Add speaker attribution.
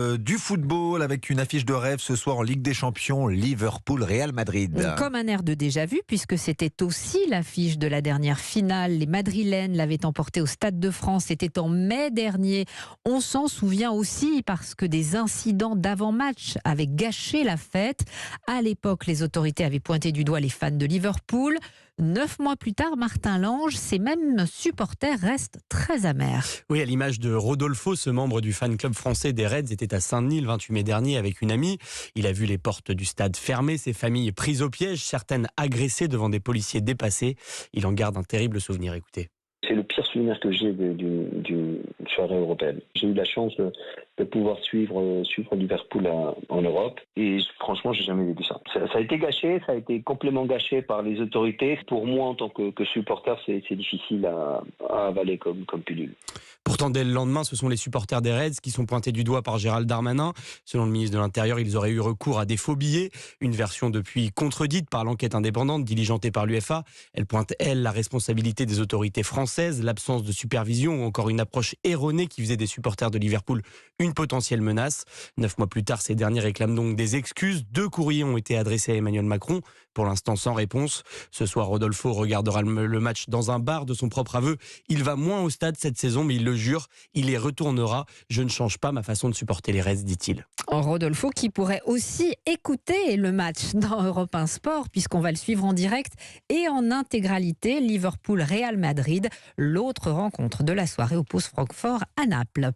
Speaker 1: Du football avec une affiche de rêve ce soir en Ligue des Champions, Liverpool-Real Madrid.
Speaker 2: Comme un air de déjà-vu, puisque c'était aussi l'affiche de la dernière finale. Les Madrilènes l'avaient emporté au Stade de France. C'était en mai dernier. On s'en souvient aussi parce que des incidents d'avant-match avaient gâché la fête. À l'époque, les autorités avaient pointé du doigt les fans de Liverpool. 9 mois plus tard, Martin Lange, ces mêmes supporters restent très amers.
Speaker 3: Oui, à l'image de Rodolfo, ce membre du fan club français des Reds était à Saint-Denis le 28 mai dernier avec une amie. Il a vu les portes du stade fermées, ses familles prises au piège, certaines agressées devant des policiers dépassés. Il en garde un terrible souvenir, écoutez.
Speaker 4: C'est le pire souvenir que j'ai d'une soirée européenne. J'ai eu la chance de pouvoir suivre Liverpool en Europe et franchement, j'ai jamais vécu ça. Ça a été gâché, ça a été complètement gâché par les autorités. Pour moi, en tant que supporter, c'est difficile à avaler comme pilule.
Speaker 3: Pourtant, dès le lendemain, ce sont les supporters des Reds qui sont pointés du doigt par Gérald Darmanin. Selon le ministre de l'Intérieur, ils auraient eu recours à des faux billets. Une version depuis contredite par l'enquête indépendante diligentée par l'UEFA. Elle pointe, la responsabilité des autorités françaises, l'absence de supervision ou encore une approche erronée qui faisait des supporters de Liverpool une potentielle menace. 9 mois plus tard, ces derniers réclament donc des excuses. 2 courriers ont été adressés à Emmanuel Macron, pour l'instant sans réponse. Ce soir, Rodolfo regardera le match dans un bar de son propre aveu. Il va moins au stade cette saison, mais il le jure, il y retournera. Je ne change pas ma façon de supporter les Reds, dit-il.
Speaker 2: Rodolfo qui pourrait aussi écouter le match dans Europe 1 Sport, puisqu'on va le suivre en direct et en intégralité. Liverpool-Real Madrid, l'autre rencontre de la soirée oppose Francfort à Naples.